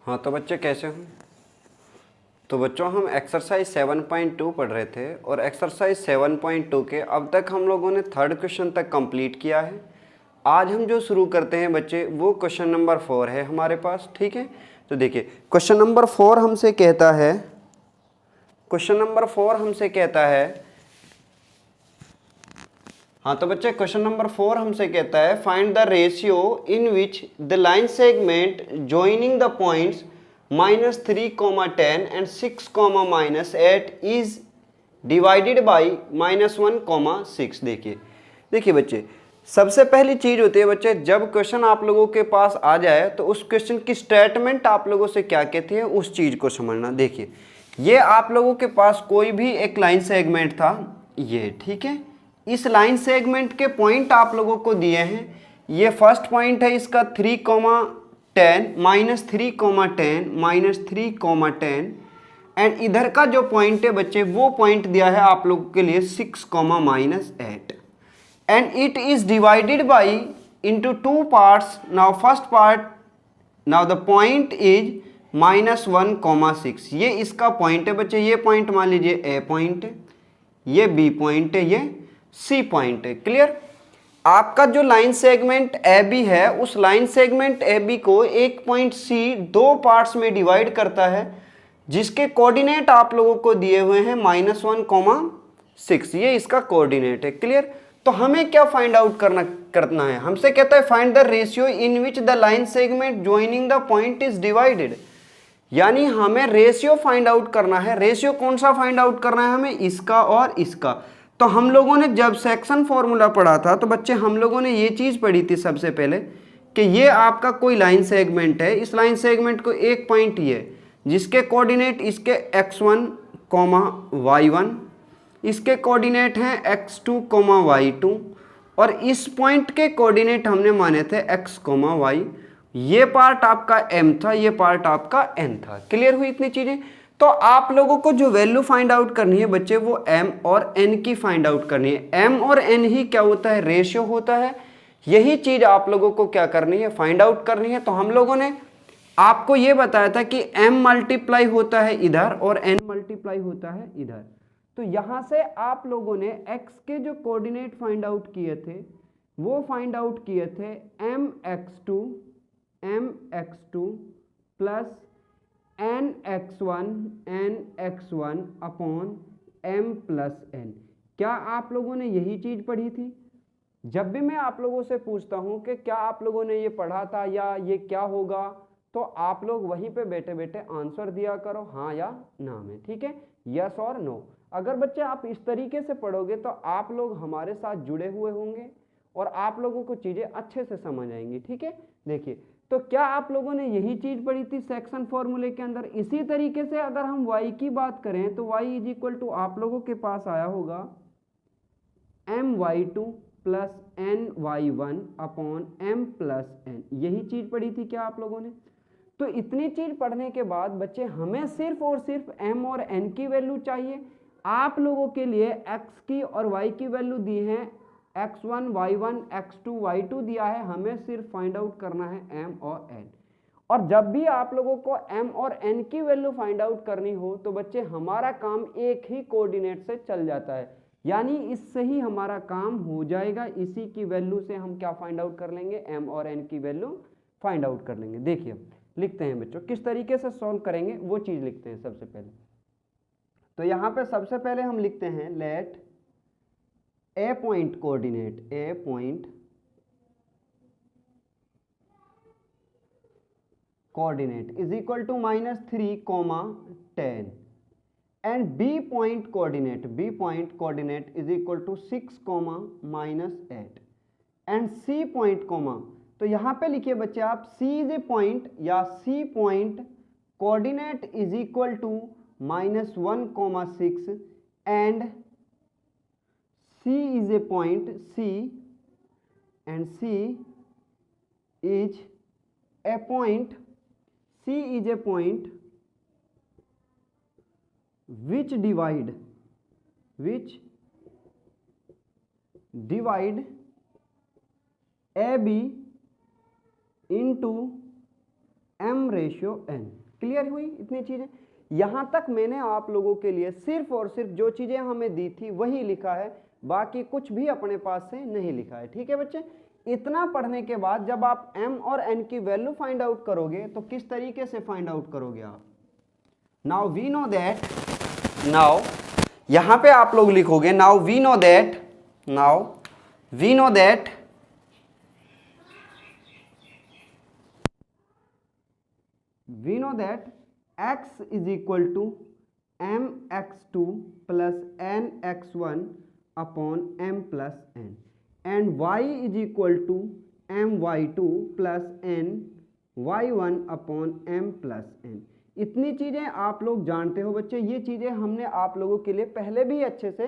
हाँ तो बच्चे कैसे हो? तो बच्चों हम एक्सरसाइज 7.2 पढ़ रहे थे और एक्सरसाइज 7.2 के अब तक हम लोगों ने थर्ड क्वेश्चन तक कंप्लीट किया है। आज हम जो शुरू करते हैं बच्चे वो क्वेश्चन नंबर 4 है हमारे पास, ठीक है। तो देखिए क्वेश्चन नंबर 4 हमसे कहता है, हाँ तो बच्चे क्वेश्चन नंबर 4 हमसे कहता है find the ratio in which the line segment joining the points -3, 10 and 6, -8 is divided by -1, 6। देखिए बच्चे, सबसे पहली चीज होती है बच्चे, जब क्वेश्चन आप लोगों के पास आ जाए तो उस क्वेश्चन की स्टेटमेंट आप लोगों से क्या कहती है उस चीज को समझना। देखिए ये आप लोगों के पास कोई भी एक लाइन सेगमेंट था, ये ठीक है। इस लाइन सेगमेंट के पॉइंट आप लोगों को दिए हैं। ये फर्स्ट पॉइंट है इसका 3, 10, -3, 10, -3, एंड इधर का जो पॉइंट है बच्चे वो पॉइंट दिया है आप लोगों के लिए 6, -8 and it is divided by into 2 parts. Now first part, now the point is -1, 6। ये इसका पॉइंट है बच्चे, ये पॉइंट मान लीजिए ए पॉइंट है, ये बी पॉइंट है, ये सी पॉइंट है। क्लियर? आपका जो लाइन सेगमेंट ए बी है उस लाइन सेगमेंट ए बी को एक पॉइंट सी दो पार्ट्स में डिवाइड करता है जिसके कोऑर्डिनेट आप लोगों को दिए हुए हैं -1, 6। ये इसका कोऑर्डिनेट है। क्लियर? तो हमें क्या फाइंड आउट करना है, हमसे कहता है find the ratio in which the line segment joining the point is divided. यानी हमें रेशियो फाइंड आउट करना है। रेशियो कौन सा फाइंड आउट करना है हमें, इसका और इसका। तो हम लोगों ने जब सेक्शन फॉर्मूला पढ़ा था तो बच्चे हम लोगों ने ये चीज़ पढ़ी थी सबसे पहले कि ये आपका कोई लाइन सेगमेंट है, इस लाइन सेगमेंट को एक पॉइंट ये जिसके कोऑर्डिनेट इसके x1, y1, इसके कोऑर्डिनेट हैं x2, y2 और इस पॉइंट के कोऑर्डिनेट हमने माने थे x, y। ये पार्ट आपका m था, ये पार्ट आपका n था। क्लियर हुई इतनी चीजें? तो आप लोगों को जो वैल्यू फाइंड आउट करनी है बच्चे वो m और n की फाइंड आउट करनी है। m और n ही क्या होता है, रेशियो होता है। यही चीज आप लोगों को क्या करनी है, फाइंड आउट करनी है। तो हम लोगों ने आपको ये बताया था कि m मल्टीप्लाई होता है इधर और n मल्टीप्लाई होता है इधर। तो यहां से आप लोगों ने x के जो कोऑर्डिनेट फाइंड आउट किए थे वो फाइंड आउट किए थे mx2 plus nx1 upon m plus n। क्या आप लोगों ने यही चीज पढ़ी थी? जब भी मैं आप लोगों से पूछता हूं कि क्या आप लोगों ने ये पढ़ा था या ये क्या होगा, तो आप लोग वहीं पे बैठे बैठे आंसर दिया करो हाँ या ना में, ठीक है, यस और नो। अगर बच्चे आप इस तरीके से पढ़ोगे तो आप लोग हमारे साथ जुड़े हुए होंगे और आप लोगों को चीजें अच्छे से समझ आएंगी, ठीक है। देखिए तो क्या आप लोगों ने यही चीज पढ़ी थी सेक्शन फॉर्मूले के अंदर? इसी तरीके से अगर हम y की बात करें तो y इज इक्वल टू आप लोगों के पास आया होगा my2 plus ny1 upon m plus n। यही चीज पढ़ी थी क्या आप लोगों ने? तो इतनी चीज पढ़ने के बाद बच्चे हमें सिर्फ और सिर्फ m और n की वैल्यू चाहिए। आप लोगों के लिए x की और y की वैल्यू दी है, x1, y1, x2, y2 दिया है, हमें सिर्फ फाइंड आउट करना है m और n। और जब भी आप लोगों को m और n की वैल्यू फाइंड आउट करनी हो तो बच्चे हमारा काम एक ही कोऑर्डिनेट से चल जाता है, यानी इससे ही हमारा काम हो जाएगा। इसी की वैल्यू से हम क्या फाइंड आउट कर लेंगे, m और n की वैल्यू फाइंड आउट कर लेंगे। देखिए लिखते हैं बच्चों, किस तरीके से सॉल्व करेंगे वो चीज लिखते हैं सबसे पहले। तो यहां पे सबसे पहले हम लिखते हैं let A point coordinate, A point coordinate is equal to -3, 10 and B point coordinate is equal to 6, -8 and C point तो यहां पे लिखिए बच्चे आप C इज ए पॉइंट या C point coordinate is equal to -1, 6 and C is a point, C and C is a point, C is a point which divide AB into m/n। Clear हुई इतनी चीजें? यहां तक मैंने आप लोगों के लिए सिर्फ और सिर्फ जो चीजें हमें दी थी वही लिखा है, बाकी कुछ भी अपने पास से नहीं लिखा है। ठीक है बच्चे, इतना पढ़ने के बाद जब आप m और n की वैल्यू फाइंड आउट करोगे तो किस तरीके से फाइंड आउट करोगे आप? Now we know that, now यहां पे आप लोग लिखोगे now we know that, now we know that x is equal to mx2 plus nx1 upon m plus n and y is equal to my2 plus ny1 upon m plus n। इतनी चीजें आप लोग जानते हो बच्चे, ये चीजें हमने आप लोगों के लिए पहले भी अच्छे से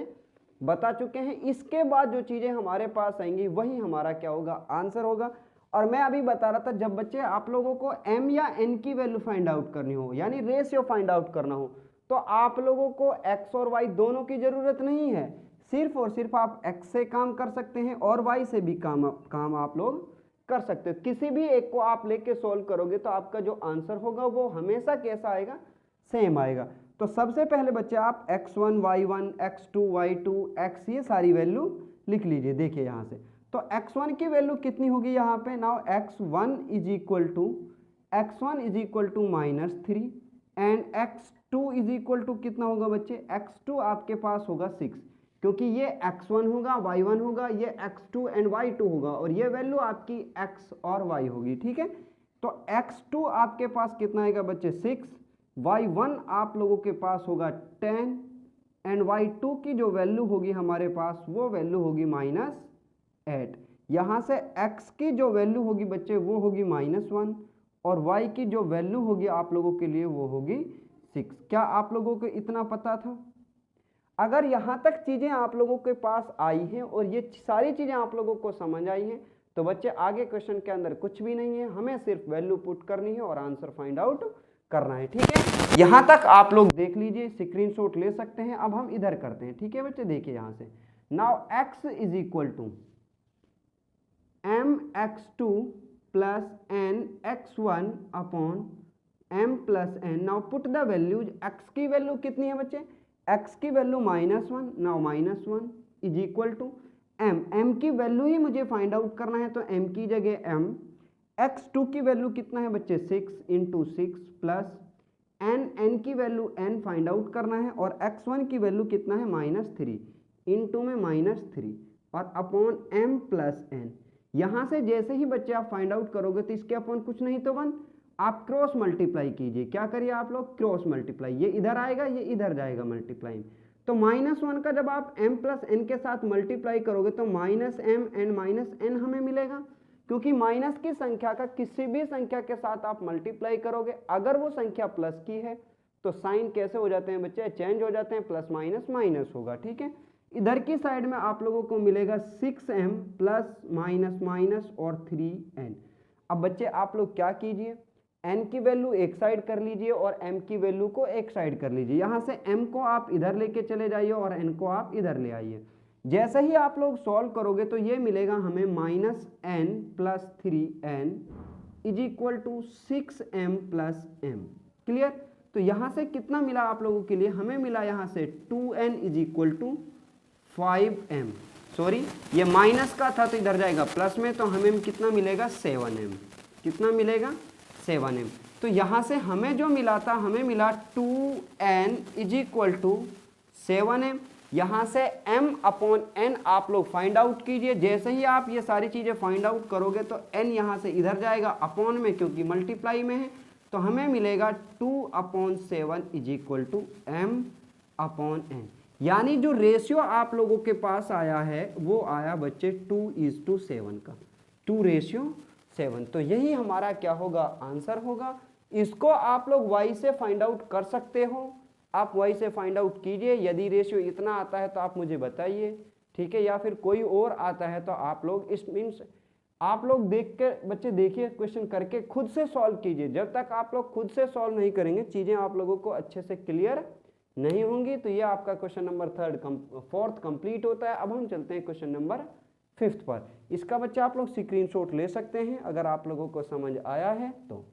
बता चुके हैं। इसके बाद जो चीजें हमारे पास आएंगी वही हमारा क्या होगा? आंसर होगा। और मैं अभी बता रहा था, जब बच्चे आप लोगों को m या n की वैल्यू फाइंड आउट करनी हो, यानी रेशियो फाइंड आउट करना हो, तो आप लोगों को x और y दोनों की जरूरत नहीं है, सिर्फ और सिर्फ आप x से काम कर सकते हैं और y से भी काम आप लोग कर सकते हो। किसी भी एक को आप लेके सॉल्व करोगे तो आपका जो आंसर होगा वो हमेशा कैसा आएगा? सेम आएगा। तो सबसे पहले बच्चे आप x1 y1 x2 y2 x ये सारी वैल्यू लिख लीजिए। देखिए यहाँ से तो x1 की वैल्यू कितनी होगी यहाँ पे? Now x1 is equal to -3 and x2 is equal to कितना होगा बच्चे? x2 आपके पास होगा 6, क्योंकि ये x1 होगा y1 होगा, ये x2 एंड y2 होगा और ये वैल्यू आपकी x और y होगी। ठीक है, तो x2 आपके पास कितना आएगा बच्चे? 6, y1 आप लोगों के पास होगा 10 एंड y2 की जो वैल्यू होगी हमारे पास वो वैल्यू होगी -8। यहाँ से x की जो वैल्यू होगी बच्चे वो होगी -1 और y की जो वैल्यू होगी आप लोगों के लिए वो होगी 6। क्या आप लोगों को इतना पता था? अगर यहाँ तक चीज़ें आप लोगों के पास आई हैं और ये सारी चीज़ें आप लोगों को समझ आई हैं तो बच्चे आगे क्वेश्चन के अंदर कुछ भी नहीं है, हमें सिर्फ वैल्यू पुट करनी है और आंसर फाइंड आउट करना है। ठीक है, यहाँ तक आप लोग देख लीजिए, स्क्रीनशॉट ले सकते हैं। अब हम इधर करते हैं। ठीक है बच्चे, देखिए यहाँ से now x is equal to mx2 plus nx1 upon m plus n। Now put the values. x की वैल्यू कितनी है बच्चे? x की value -1। Now -1 is equal to m की वैल्यू ही मुझे फाइंड आउट करना है तो m की जगह m। x2 की वैल्यू कितना है बच्चे? 6 × 6 प्लस n की वैल्यू n फाइंड आउट करना है और x1 की वैल्यू कितना है? -3 इंटू में -3 और अपॉन m प्लस n। यहाँ से जैसे ही बच्चे आप फाइंड आउट करोगे तो इसके अपॉन कुछ नहीं तो 1, आप क्रॉस मल्टीप्लाई कीजिए। क्या करिए आप लोग? Cross multiply. ये इधर आएगा, ये इधर जाएगा मल्टीप्लाई। तो -1 का जब आप m प्लस n के साथ मल्टीप्लाई करोगे तो -m एंड -n हमें मिलेगा, क्योंकि माइनस की संख्या का किसी भी संख्या के साथ आप मल्टीप्लाई करोगे, अगर वो संख्या प्लस की है तो साइन कैसे हो जाते हैं बच्चे? चेंज हो जाते हैं, प्लस माइनस होगा। ठीक है, इधर की साइड में आप लोगों को मिलेगा 6m प्लस माइनस और 3n। अब बच्चे आप लोग क्या कीजिए, n की वैल्यू एक साइड कर लीजिए और m की वैल्यू को एक साइड कर लीजिए। यहाँ से m को आप इधर लेके चले जाइए और n को आप इधर ले आइए। जैसे ही आप लोग सॉल्व करोगे तो ये मिलेगा हमें -n plus 3n is equal to 6m plus m। Clear? तो यहाँ से कितना मिला आप लोगों के लिए? हमें मिला यहाँ से 2n is equal to 5m। Sorry, ये माइनस का था तो इधर जाएगा प्लस में, तो हमें कितना मिलेगा? 7m। कितना मिलेगा? 7m। तो यहाँ से हमें जो मिला था, हमें मिला 2n is equal to 7m। यहाँ से m अपॉन n आप लोग फाइंड आउट कीजिए। जैसे ही आप ये सारी चीज़ें फाइंड आउट करोगे तो n यहाँ से इधर जाएगा अपॉन में, क्योंकि मल्टीप्लाई में है, तो हमें मिलेगा 2/7 is equal to m upon n। यानी जो रेशियो आप लोगों के पास आया है वो आया बच्चे 2:7 का, 2:7। तो यही हमारा क्या होगा? आंसर होगा। इसको आप लोग y से फाइंड आउट कर सकते हो, आप y से फाइंड आउट कीजिए। यदि रेशियो इतना आता है तो आप मुझे बताइए, ठीक है, या फिर कोई और आता है तो आप लोग इस मीन्स आप लोग देख के बच्चे देखिए, क्वेश्चन करके खुद से सॉल्व कीजिए। जब तक आप लोग खुद से सॉल्व नहीं करेंगे चीज़ें आप लोगों को अच्छे से क्लियर नहीं होंगी। तो ये आपका क्वेश्चन नंबर 4th कंप्लीट होता है। अब हम चलते हैं क्वेश्चन नंबर 5th पर। इसका बच्चा आप लोग स्क्रीनशॉट ले सकते हैं अगर आप लोगों को समझ आया है तो।